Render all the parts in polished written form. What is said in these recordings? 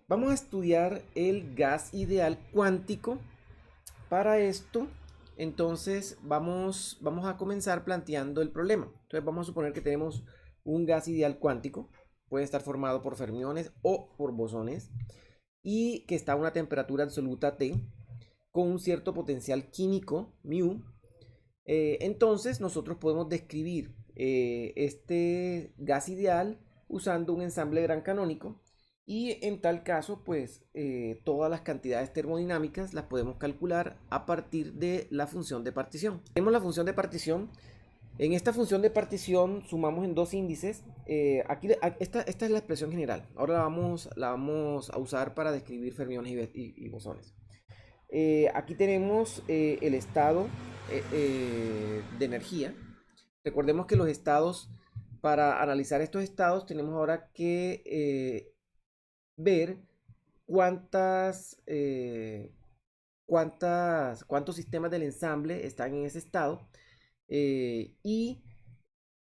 Vamos a estudiar el gas ideal cuántico. Para esto, entonces vamos a comenzar planteando el problema. Entonces vamos a suponer que tenemos un gas ideal cuántico, puede estar formado por fermiones o por bosones, y que está a una temperatura absoluta T, con un cierto potencial químico, μ. Entonces nosotros podemos describir este gas ideal usando un ensamble gran canónico, y en tal caso pues todas las cantidades termodinámicas las podemos calcular a partir de la función de partición. Tenemos la función de partición. En esta función de partición sumamos en dos índices. Esta es la expresión general. Ahora la vamos a usar para describir fermiones y bosones. Aquí tenemos el estado de energía. Recordemos que los estados, para analizar estos estados, tenemos ahora que ver cuántos sistemas del ensamble están en ese estado. Y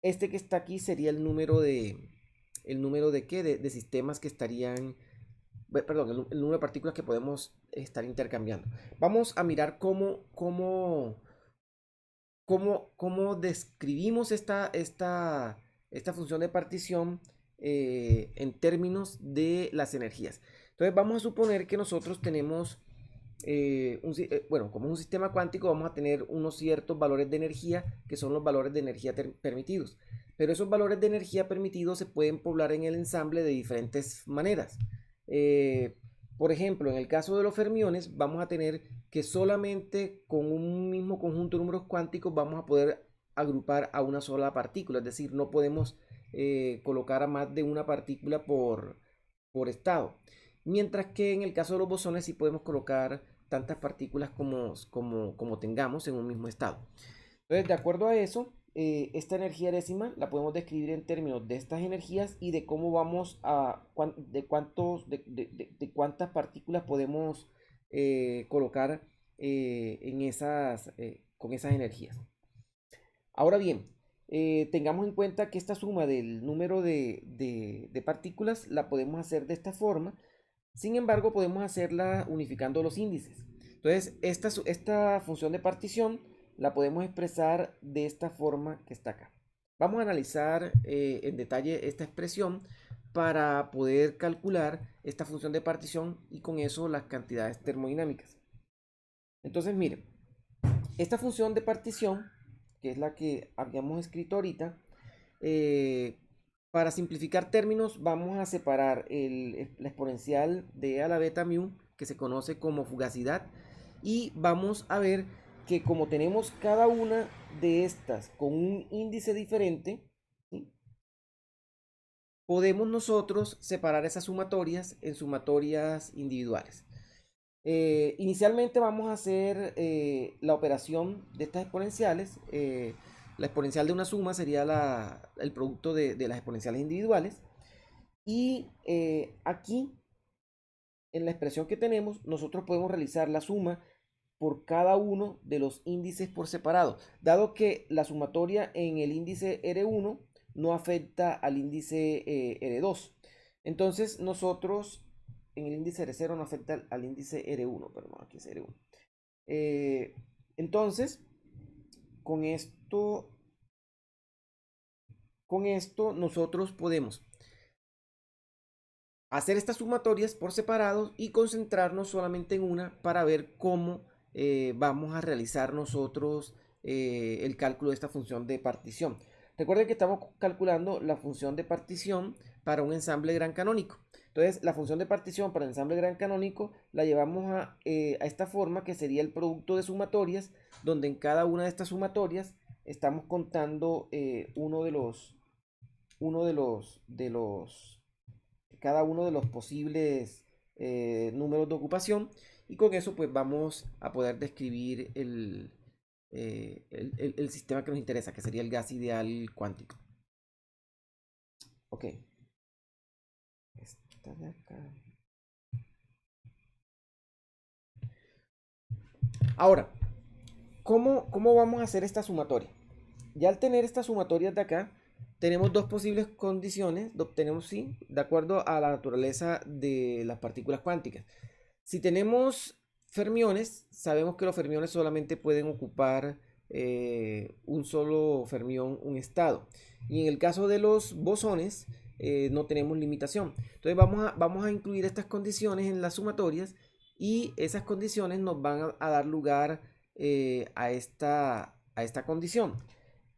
este que está aquí sería el número de qué, de sistemas que estarían, perdón, el número de partículas que podemos estar intercambiando. Vamos a mirar cómo describimos esta función de partición en términos de las energías. Entonces vamos a suponer que nosotros tenemos, bueno, como un sistema cuántico vamos a tener unos ciertos valores de energía que son los valores de energía permitidos. Pero esos valores de energía permitidos se pueden poblar en el ensamble de diferentes maneras. Eh, por ejemplo, en el caso de los fermiones, vamos a tener que solamente con un mismo conjunto de números cuánticos vamos a poder agrupar a una sola partícula. Es decir, no podemos colocar a más de una partícula por estado. Mientras que en el caso de los bosones sí podemos colocar tantas partículas como tengamos en un mismo estado. Entonces, de acuerdo a eso, esta energía décima la podemos describir en términos de estas energías y de cómo vamos de cuántas partículas podemos colocar con esas energías. Ahora bien, tengamos en cuenta que esta suma del número de partículas la podemos hacer de esta forma. Sin embargo, podemos hacerla unificando los índices. Entonces, esta función de partición la podemos expresar de esta forma que está acá. Vamos a analizar en detalle esta expresión para poder calcular esta función de partición y con eso las cantidades termodinámicas. Entonces, miren, esta función de partición, que es la que habíamos escrito ahorita, eh, para simplificar términos, vamos a separar la exponencial de a la beta mu, que se conoce como fugacidad, y vamos a ver que como tenemos cada una de estas con un índice diferente, ¿sí?, podemos nosotros separar esas sumatorias en sumatorias individuales. Inicialmente vamos a hacer la operación de estas exponenciales. La exponencial de una suma sería el producto de las exponenciales individuales. Y aquí, en la expresión que tenemos, nosotros podemos realizar la suma por cada uno de los índices por separado, dado que la sumatoria en el índice R1 no afecta al índice R2. Entonces nosotros en el índice R0 no afecta al índice R1, perdón, aquí es R1. Eh, entonces, con esto, con esto nosotros podemos hacer estas sumatorias por separado y concentrarnos solamente en una para ver cómo vamos a realizar nosotros el cálculo de esta función de partición. Recuerden que estamos calculando la función de partición para un ensamble gran canónico. Entonces, la función de partición para el ensamble gran canónico la llevamos a esta forma, que sería el producto de sumatorias, donde en cada una de estas sumatorias estamos contando cada uno de los posibles números de ocupación, y con eso pues vamos a poder describir el sistema que nos interesa, que sería el gas ideal cuántico. Ok. Esta de acá. Ahora, ¿cómo vamos a hacer esta sumatoria? Ya al tener estas sumatorias de acá, tenemos dos posibles condiciones, tenemos sí, de acuerdo a la naturaleza de las partículas cuánticas. Si tenemos fermiones, sabemos que los fermiones solamente pueden ocupar un solo fermión, un estado. Y en el caso de los bosones, no tenemos limitación. Entonces vamos a incluir estas condiciones en las sumatorias y esas condiciones nos van a dar lugar a esta condición.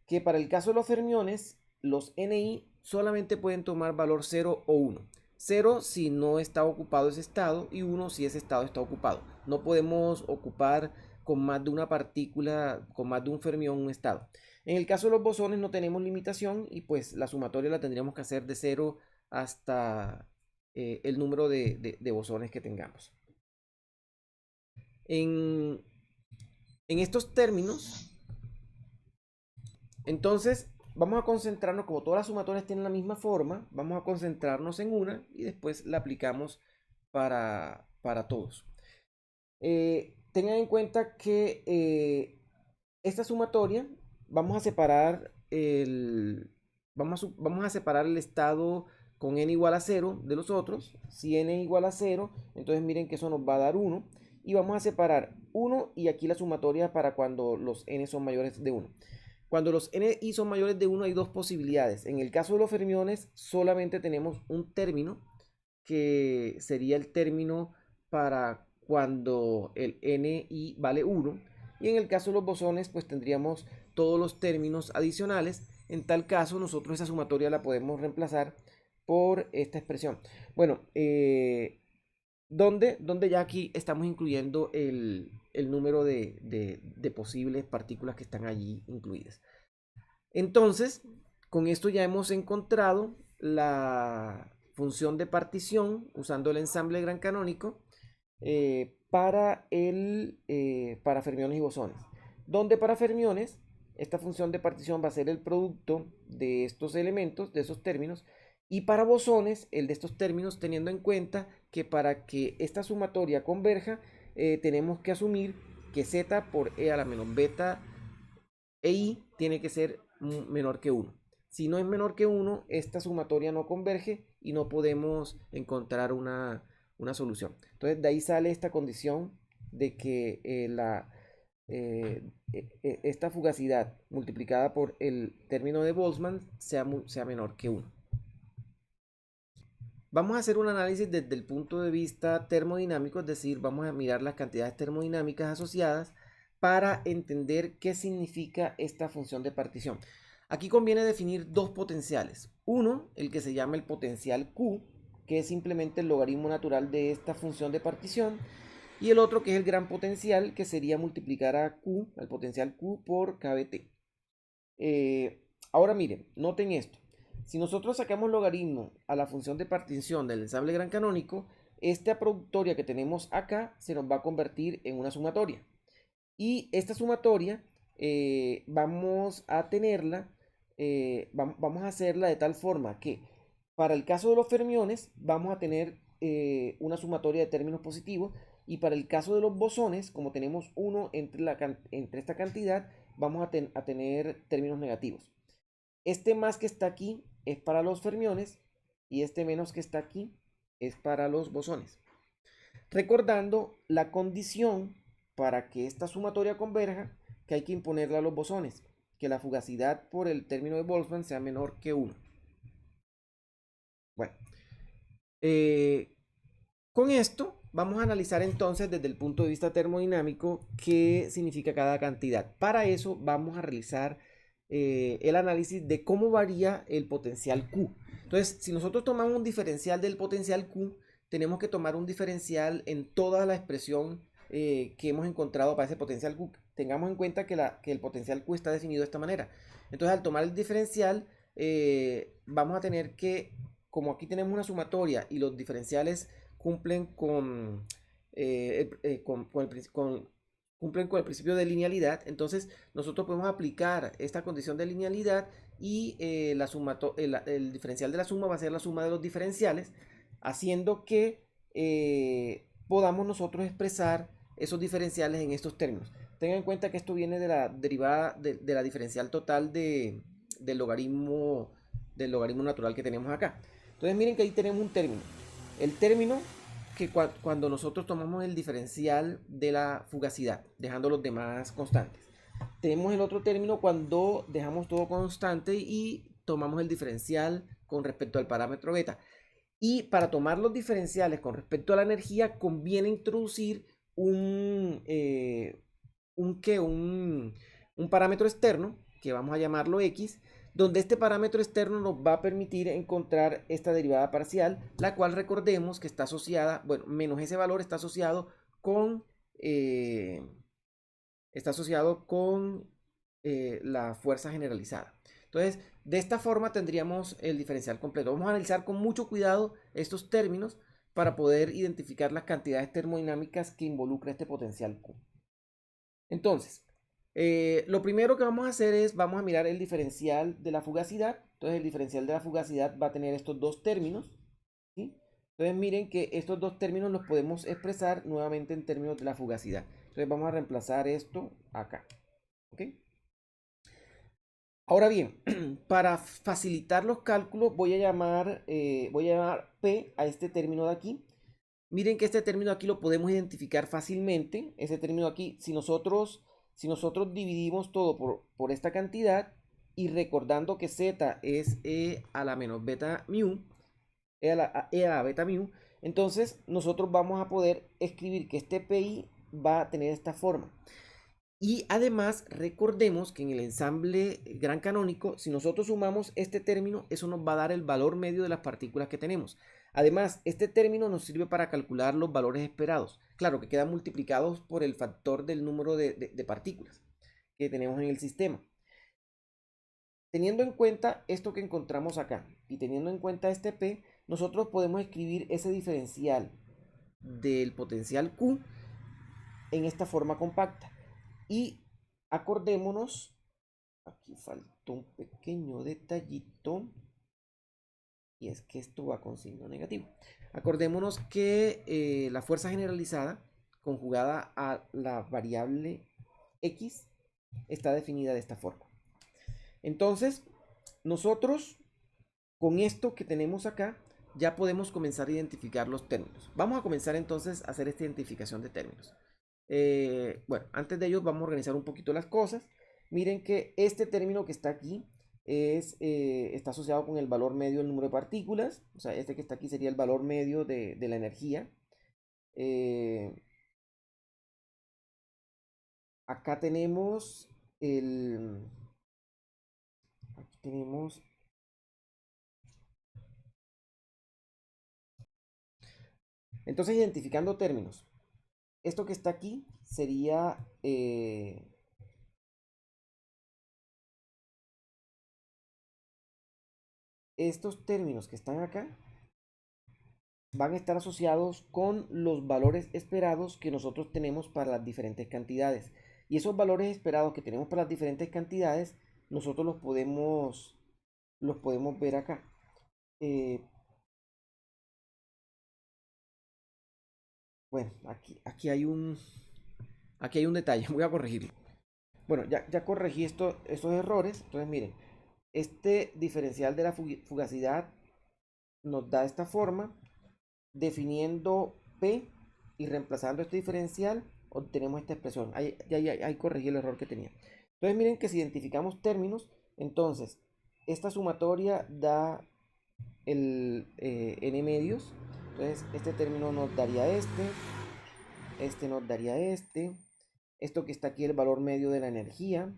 Que para el caso de los fermiones, los NI solamente pueden tomar valor 0 o 1. 0 si no está ocupado ese estado y 1 si ese estado está ocupado. No podemos ocupar con más de una partícula, con más de un fermión, un estado. En el caso de los bosones no tenemos limitación y pues la sumatoria la tendríamos que hacer de 0 hasta el número de bosones que tengamos. En estos términos, entonces vamos a concentrarnos, como todas las sumatorias tienen la misma forma, vamos a concentrarnos en una y después la aplicamos para todos. Tengan en cuenta que esta sumatoria vamos a separar vamos a separar el estado con n igual a 0 de los otros. Si n es igual a 0, entonces miren que eso nos va a dar 1. Y vamos a separar 1 y aquí la sumatoria para cuando los n son mayores de 1. Cuando los ni son mayores de 1 hay dos posibilidades. En el caso de los fermiones solamente tenemos un término que sería el término para cuando el ni vale 1. Y en el caso de los bosones pues tendríamos todos los términos adicionales. En tal caso nosotros esa sumatoria la podemos reemplazar por esta expresión. Bueno, donde ya aquí estamos incluyendo el número de posibles partículas que están allí incluidas. Entonces, con esto ya hemos encontrado la función de partición usando el ensamble gran canónico para fermiones y bosones. Donde para fermiones, esta función de partición va a ser el producto de estos elementos, de esos términos, y para bosones, el de estos términos, teniendo en cuenta que para que esta sumatoria converja, tenemos que asumir que z por e a la menos beta e i tiene que ser menor que 1. Si no es menor que 1, esta sumatoria no converge y no podemos encontrar una solución. Entonces, de ahí sale esta condición de que esta fugacidad multiplicada por el término de Boltzmann sea menor que 1. Vamos a hacer un análisis desde el punto de vista termodinámico, es decir, vamos a mirar las cantidades termodinámicas asociadas para entender qué significa esta función de partición. Aquí conviene definir dos potenciales. Uno, el que se llama el potencial Q, que es simplemente el logaritmo natural de esta función de partición. Y el otro que es el gran potencial, que sería multiplicar a Q, al potencial Q por KBT. Ahora miren, noten esto. Si nosotros sacamos logaritmo a la función de partición del ensamble gran canónico, esta productoria que tenemos acá se nos va a convertir en una sumatoria. Y esta sumatoria vamos a tenerla, vamos a hacerla de tal forma que para el caso de los fermiones vamos a tener una sumatoria de términos positivos y para el caso de los bosones, como tenemos 1 entre esta cantidad, vamos a tener términos negativos. Este más que está aquí es para los fermiones y este menos que está aquí es para los bosones. Recordando la condición para que esta sumatoria converja, que hay que imponerla a los bosones, que la fugacidad por el término de Boltzmann sea menor que 1. Bueno, con esto vamos a analizar entonces desde el punto de vista termodinámico qué significa cada cantidad. Para eso vamos a realizar el análisis de cómo varía el potencial Q. Entonces, si nosotros tomamos un diferencial del potencial Q, tenemos que tomar un diferencial en toda la expresión que hemos encontrado para ese potencial Q. Tengamos en cuenta que el potencial Q está definido de esta manera. Entonces, al tomar el diferencial, vamos a tener que, como aquí tenemos una sumatoria y los diferenciales cumplen con el principio de linealidad, entonces nosotros podemos aplicar esta condición de linealidad y el diferencial de la suma va a ser la suma de los diferenciales, haciendo que podamos nosotros expresar esos diferenciales en estos términos. Tengan en cuenta que esto viene de la derivada de la diferencial total del logaritmo del logaritmo natural que tenemos acá. Entonces miren que ahí tenemos un término. El término que cuando nosotros tomamos el diferencial de la fugacidad, dejando los demás constantes. Tenemos el otro término cuando dejamos todo constante y tomamos el diferencial con respecto al parámetro beta. Y para tomar los diferenciales con respecto a la energía, conviene introducir un parámetro externo, que vamos a llamarlo X, donde este parámetro externo nos va a permitir encontrar esta derivada parcial, la cual recordemos que está asociada, bueno, menos ese valor está asociado con, la fuerza generalizada. Entonces, de esta forma tendríamos el diferencial completo. Vamos a analizar con mucho cuidado estos términos para poder identificar las cantidades termodinámicas que involucra este potencial Q. Entonces, lo primero que vamos a hacer es, vamos a mirar el diferencial de la fugacidad. Entonces, el diferencial de la fugacidad va a tener estos dos términos, ¿sí? Entonces, miren que estos dos términos los podemos expresar nuevamente en términos de la fugacidad. Entonces, vamos a reemplazar esto acá, ¿ok? Ahora bien, para facilitar los cálculos voy a llamar P a este término de aquí. Miren que este término aquí lo podemos identificar fácilmente. Ese término aquí, si nosotros dividimos todo por esta cantidad y recordando que Z es E a la menos beta mu, E a la beta mu, entonces nosotros vamos a poder escribir que este PI va a tener esta forma. Y además recordemos que en el ensamble gran canónico, si nosotros sumamos este término, eso nos va a dar el valor medio de las partículas que tenemos. Además, este término nos sirve para calcular los valores esperados. Claro, que quedan multiplicados por el factor del número de partículas que tenemos en el sistema. Teniendo en cuenta esto que encontramos acá y teniendo en cuenta este P, nosotros podemos escribir ese diferencial del potencial Q en esta forma compacta. Y acordémonos, aquí faltó un pequeño detallito, y es que esto va con signo negativo. Acordémonos que la fuerza generalizada conjugada a la variable X está definida de esta forma. Entonces, nosotros con esto que tenemos acá ya podemos comenzar a identificar los términos. Vamos a comenzar entonces a hacer esta identificación de términos. Bueno, antes de ello vamos a organizar un poquito las cosas. Miren que este término que está aquí está asociado con el valor medio del número de partículas. O sea, este que está aquí sería el valor medio de la energía. Acá tenemos aquí tenemos. Entonces, identificando términos. Esto que está aquí sería estos términos que están acá van a estar asociados con los valores esperados que nosotros tenemos para las diferentes cantidades. Y esos valores esperados que tenemos para las diferentes cantidades, nosotros los podemos ver acá. Bueno, aquí hay un detalle, voy a corregirlo. Bueno, ya corregí estos errores. Entonces, miren, este diferencial de la fugacidad nos da esta forma. Definiendo P y reemplazando este diferencial, obtenemos esta expresión. Ahí corregí el error que tenía. Entonces, miren que si identificamos términos, entonces esta sumatoria da el n medios. Entonces, este término nos daría este nos daría esto que está aquí, el valor medio de la energía,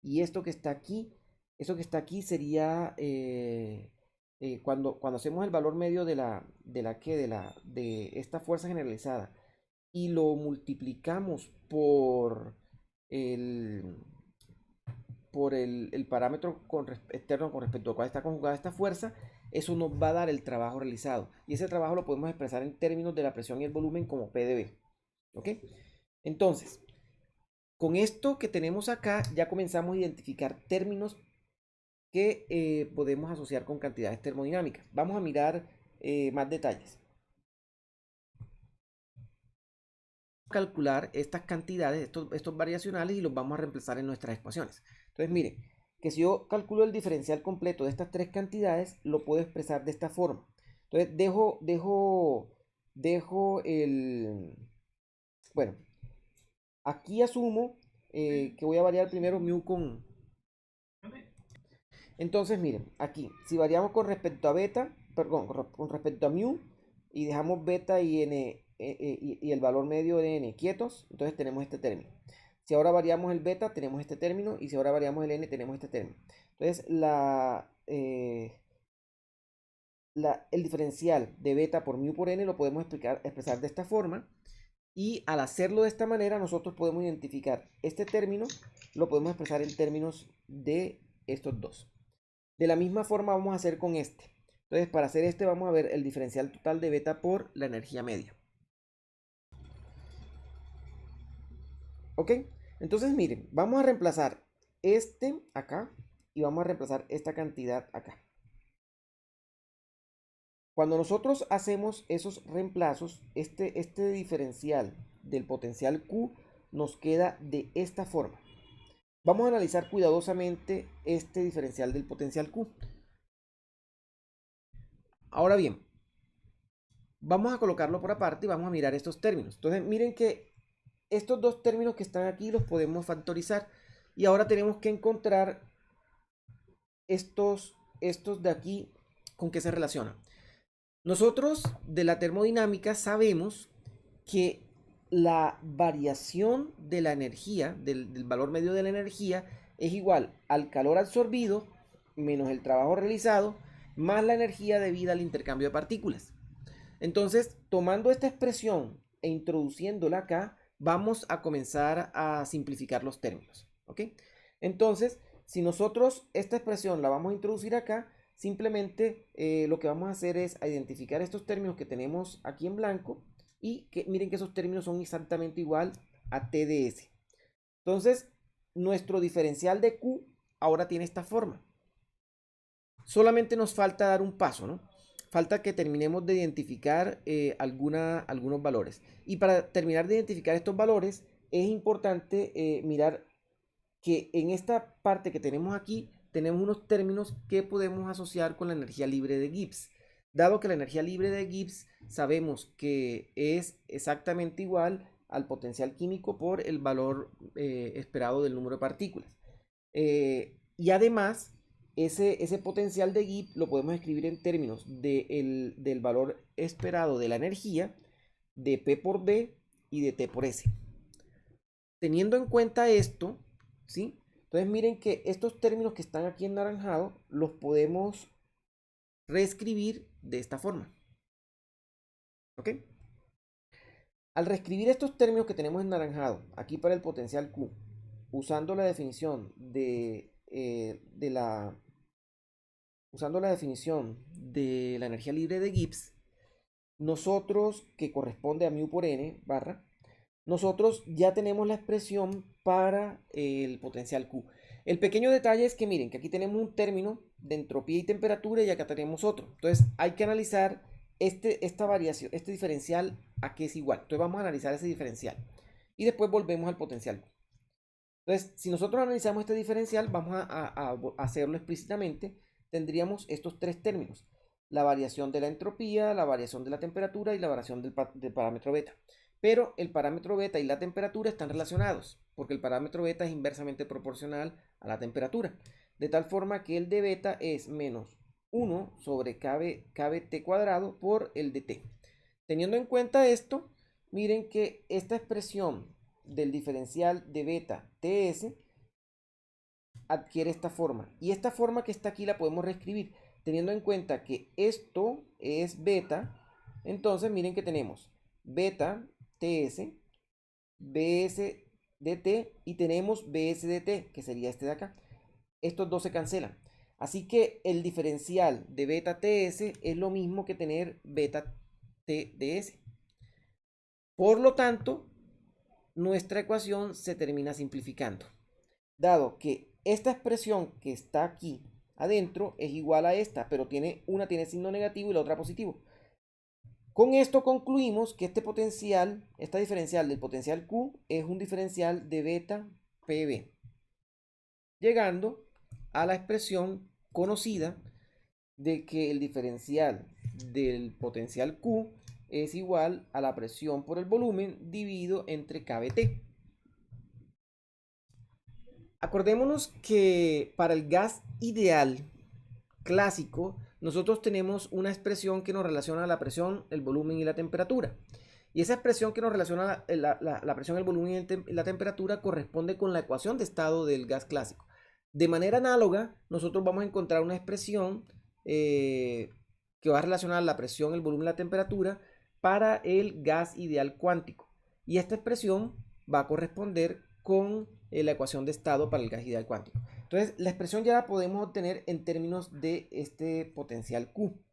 y esto que está aquí, eso que está aquí sería cuando hacemos el valor medio de esta fuerza generalizada y lo multiplicamos el, el parámetro externo con respecto al cual está conjugada esta fuerza, eso nos va a dar el trabajo realizado. Y ese trabajo lo podemos expresar en términos de la presión y el volumen como PdV. ¿Ok? Entonces, con esto que tenemos acá, ya comenzamos a identificar términos que podemos asociar con cantidades termodinámicas. Vamos a mirar más detalles. Calcular estas cantidades, estos variacionales, y los vamos a reemplazar en nuestras ecuaciones. Entonces, miren, que si yo calculo el diferencial completo de estas tres cantidades, lo puedo expresar de esta forma. Entonces dejo el... Bueno, aquí asumo que voy a variar primero mu con... Entonces miren, aquí, si variamos con respecto a beta, perdón, con respecto a mu, y dejamos beta y n y el valor medio de n quietos, entonces tenemos este término. Si ahora variamos el beta, tenemos este término, y si ahora variamos el n, tenemos este término. Entonces, el diferencial de beta por mu por n lo podemos expresar de esta forma, y al hacerlo de esta manera, nosotros podemos identificar este término, lo podemos expresar en términos de estos dos. De la misma forma vamos a hacer con este. Entonces, para hacer este vamos a ver el diferencial total de beta por la energía media. ¿Ok? Entonces, miren, vamos a reemplazar este acá y vamos a reemplazar esta cantidad acá. Cuando nosotros hacemos esos reemplazos, este diferencial del potencial Q nos queda de esta forma. Vamos a analizar cuidadosamente este diferencial del potencial Q. Ahora bien, vamos a colocarlo por aparte y vamos a mirar estos términos. Entonces, miren que estos dos términos que están aquí los podemos factorizar. Y ahora tenemos que encontrar estos de aquí con qué se relacionan. Nosotros de la termodinámica sabemos que la variación de la energía, del valor medio de la energía, es igual al calor absorbido menos el trabajo realizado más la energía debida al intercambio de partículas. Entonces, tomando esta expresión e introduciéndola acá, vamos a comenzar a simplificar los términos. ¿Ok? Entonces, si nosotros esta expresión la vamos a introducir acá, simplemente lo que vamos a hacer es identificar estos términos que tenemos aquí en blanco y que miren que esos términos son exactamente igual a T de S. Entonces, nuestro diferencial de Q ahora tiene esta forma. Solamente nos falta dar un paso, ¿no? Falta que terminemos de identificar algunos valores. Y para terminar de identificar estos valores, es importante mirar que en esta parte que tenemos aquí, tenemos unos términos que podemos asociar con la energía libre de Gibbs. Dado que la energía libre de Gibbs sabemos que es exactamente igual al potencial químico por el valor esperado del número de partículas. Y además, ese potencial de Gibbs lo podemos escribir en términos del valor esperado de la energía, de P por D y de T por S. Teniendo en cuenta esto, ¿sí? Entonces miren que estos términos que están aquí en naranjado los podemos reescribir de esta forma. ¿Ok? Al reescribir estos términos que tenemos en naranjado, aquí para el potencial Q, usando la definición usando la definición de la energía libre de Gibbs, nosotros, que corresponde a mu por n barra, nosotros ya tenemos la expresión para el potencial Q. El pequeño detalle es que miren que aquí tenemos un término de entropía y temperatura y acá tenemos otro. Entonces hay que analizar esta variación, este diferencial a qué es igual. Entonces vamos a analizar ese diferencial y después volvemos al potencial Q. Entonces, si nosotros analizamos este diferencial, vamos a hacerlo explícitamente, tendríamos estos tres términos: la variación de la entropía, la variación de la temperatura y la variación del parámetro beta. Pero el parámetro beta y la temperatura están relacionados, porque el parámetro beta es inversamente proporcional a la temperatura, de tal forma que el de beta es menos 1 sobre kbt cuadrado por el de t. Teniendo en cuenta esto, miren que esta expresión del diferencial de beta ts adquiere esta forma. Y esta forma que está aquí la podemos reescribir. Teniendo en cuenta que esto es beta, entonces miren que tenemos beta ts, bs dt y tenemos bs dt, que sería este de acá. Estos dos se cancelan. Así que el diferencial de beta ts es lo mismo que tener beta tds. Por lo tanto, nuestra ecuación se termina simplificando, dado que esta expresión que está aquí adentro es igual a esta, pero una tiene signo negativo y la otra positivo. Con esto concluimos que esta diferencial del potencial Q es un diferencial de beta PB, llegando a la expresión conocida de que el diferencial del potencial Q es igual a la presión por el volumen dividido entre kBT. Acordémonos que para el gas ideal clásico, nosotros tenemos una expresión que nos relaciona la presión, el volumen y la temperatura. Y esa expresión que nos relaciona la presión, el volumen y la temperatura corresponde con la ecuación de estado del gas clásico. De manera análoga, nosotros vamos a encontrar una expresión que va a relacionar la presión, el volumen y la temperatura para el gas ideal cuántico. Y esta expresión va a corresponder con la ecuación de estado para el gas ideal cuántico. Entonces, la expresión ya la podemos obtener en términos de este potencial Q,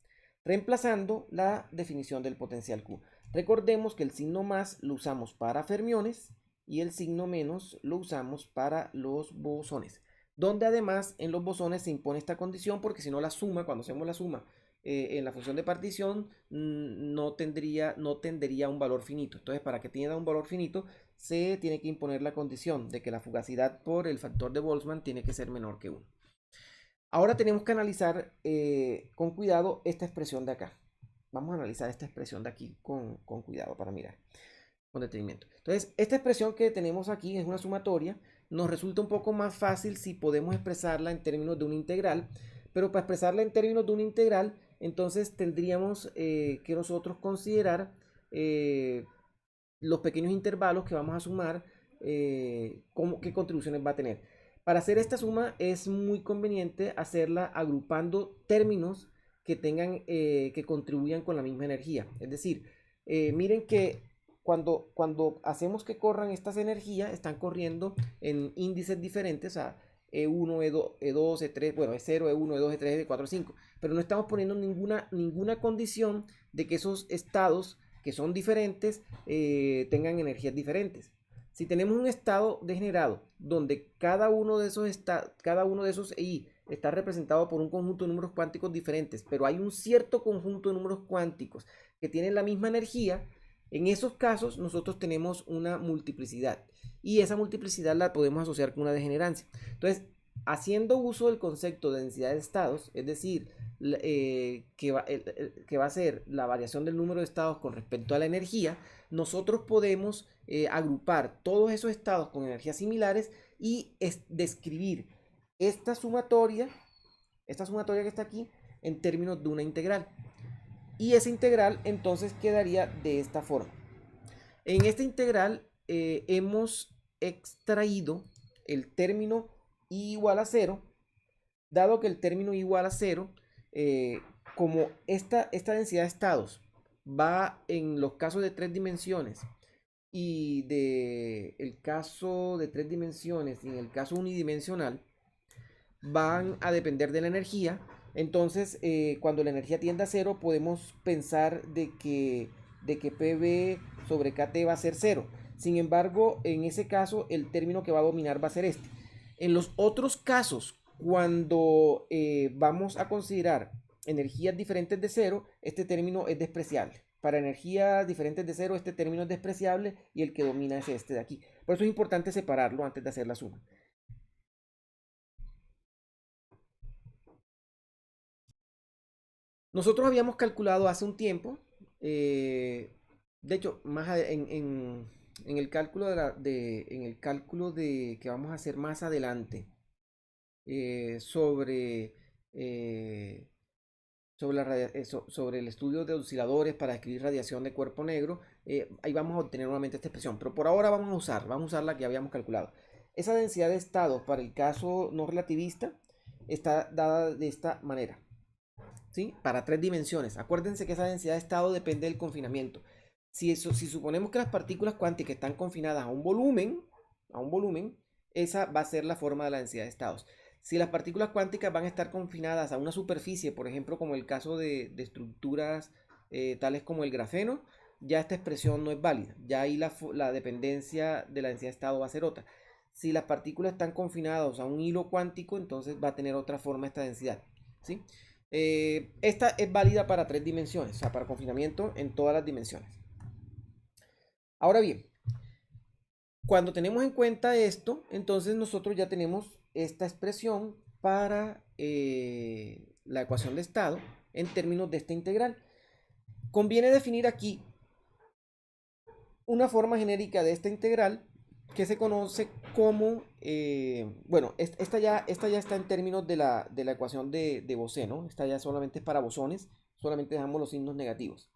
reemplazando la definición del potencial Q. Recordemos que el signo más lo usamos para fermiones y el signo menos lo usamos para los bosones, donde además en los bosones se impone esta condición porque si no la suma, cuando hacemos la suma en la función de partición, no tendría un valor finito. Entonces, para que tenga un valor finito, se tiene que imponer la condición de que la fugacidad por el factor de Boltzmann tiene que ser menor que 1. Ahora tenemos que analizar con cuidado esta expresión de acá. Vamos a analizar esta expresión de aquí con cuidado para mirar, con detenimiento. Entonces, esta expresión que tenemos aquí es una sumatoria. Nos resulta un poco más fácil si podemos expresarla en términos de una integral, pero para expresarla en términos de una integral, entonces tendríamos que nosotros considerar los pequeños intervalos que vamos a sumar, qué contribuciones va a tener. Para hacer esta suma es muy conveniente hacerla agrupando términos que tengan, que contribuyan con la misma energía. Es decir, miren que cuando hacemos que corran estas energías, están corriendo en índices diferentes, a E1, E2, E2, E3, bueno, E0, E1, E2, E3, E4, E5, pero no estamos poniendo ninguna condición de que esos estados que son diferentes tengan energías diferentes. Si tenemos un estado degenerado donde cada uno de esos I está representado por un conjunto de números cuánticos diferentes, pero hay un cierto conjunto de números cuánticos que tienen la misma energía, en esos casos nosotros tenemos una multiplicidad y esa multiplicidad la podemos asociar con una degenerancia. Entonces, haciendo uso del concepto de densidad de estados, es decir, que va a ser la variación del número de estados con respecto a la energía, nosotros podemos agrupar todos esos estados con energías similares y describir esta sumatoria que está aquí en términos de una integral. Y esa integral entonces quedaría de esta forma. En esta integral hemos extraído el término I igual a 0, dado que el término I igual a 0, como esta densidad de estados va en los casos de 3 dimensiones y el caso de 3 dimensiones y en el caso unidimensional van a depender de la energía. Entonces, cuando la energía tiende a 0, podemos pensar de que PV sobre KT va a ser 0. Sin embargo, en ese caso, el término que va a dominar va a ser este. En los otros casos, cuando vamos a considerar energías diferentes de 0, este término es despreciable. Para energías diferentes de 0, este término es despreciable y el que domina es este de aquí. Por eso es importante separarlo antes de hacer la suma. Nosotros habíamos calculado hace un tiempo, de hecho, en el cálculo de que vamos a hacer más adelante sobre sobre el estudio de osciladores para describir radiación de cuerpo negro, ahí vamos a obtener nuevamente esta expresión, pero por ahora vamos a usar la que habíamos calculado. Esa densidad de estados para el caso no relativista está dada de esta manera. ¿Sí? Para 3 dimensiones. Acuérdense que esa densidad de estado depende del confinamiento. Si suponemos que las partículas cuánticas están confinadas a un volumen, esa va a ser la forma de la densidad de estados. Si las partículas cuánticas van a estar confinadas a una superficie, por ejemplo, como el caso de estructuras tales como el grafeno, ya esta expresión no es válida. Ya ahí la dependencia de la densidad de estado va a ser otra. Si las partículas están confinadas a un hilo cuántico, entonces va a tener otra forma esta densidad. ¿Sí? Esta es válida para 3 dimensiones, o sea, para confinamiento en todas las dimensiones. Ahora bien, cuando tenemos en cuenta esto, entonces nosotros ya tenemos esta expresión para la ecuación de estado en términos de esta integral. Conviene definir aquí una forma genérica de esta integral que se conoce como, bueno, esta ya está en términos de la ecuación de Bose, ¿no? Esta ya solamente es para bosones, solamente dejamos los signos negativos.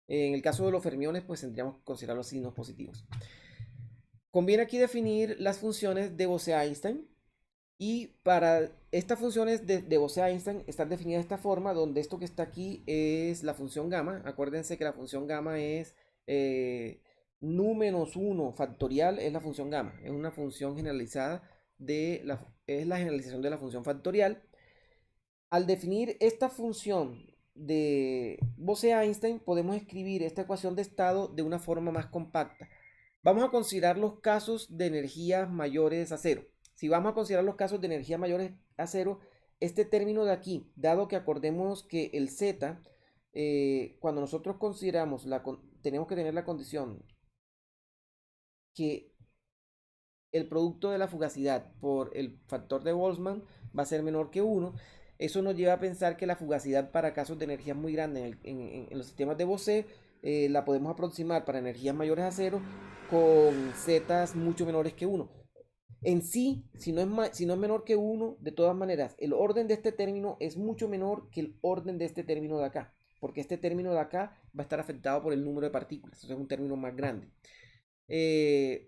En el caso de los fermiones, pues tendríamos que considerar los signos positivos. Conviene aquí definir las funciones de Bose-Einstein. Y para estas funciones de Bose-Einstein están definidas de esta forma, donde esto que está aquí es la función gamma. Acuérdense que la función gamma es nu-1 factorial, es la función gamma. Es una función generalizada es la generalización de la función factorial. Al definir esta función de Bose-Einstein, podemos escribir esta ecuación de estado de una forma más compacta. Vamos a considerar los casos de energías mayores a cero. Si vamos a considerar los casos de energía mayores a cero, este término de aquí, dado que acordemos que el Z, cuando nosotros consideramos, tenemos que tener la condición que el producto de la fugacidad por el factor de Boltzmann va a ser menor que 1. Eso nos lleva a pensar que la fugacidad para casos de energías muy grandes en los sistemas de Bose la podemos aproximar para energías mayores a cero con zetas mucho menores que 1. En sí, si no es menor que 1, de todas maneras, el orden de este término es mucho menor que el orden de este término de acá, porque este término de acá va a estar afectado por el número de partículas, entonces es un término más grande.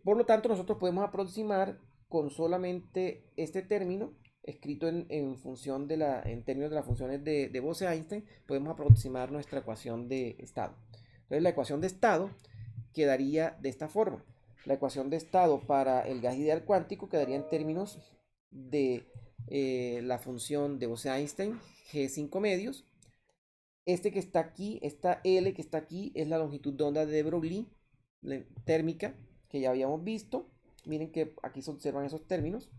Por lo tanto, nosotros podemos aproximar con solamente este término, escrito en términos de las funciones de Bose-Einstein, podemos aproximar nuestra ecuación de estado. Entonces, la ecuación de estado quedaría de esta forma. La ecuación de estado para el gas ideal cuántico quedaría en términos de la función de Bose-Einstein, G5 medios. Este que está aquí, esta L que está aquí, es la longitud de onda de Broglie térmica que ya habíamos visto. Miren que aquí se observan esos términos.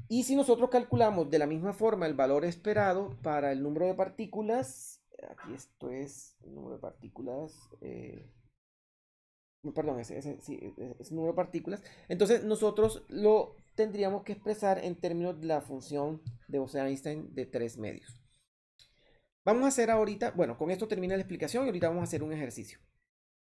Y si nosotros calculamos de la misma forma el valor esperado para el número de partículas, aquí esto es el número de partículas, perdón, es número de partículas, entonces nosotros lo tendríamos que expresar en términos de la función de Bose-Einstein de 3 medios. Vamos a hacer ahorita, bueno, con esto termina la explicación y ahorita vamos a hacer un ejercicio.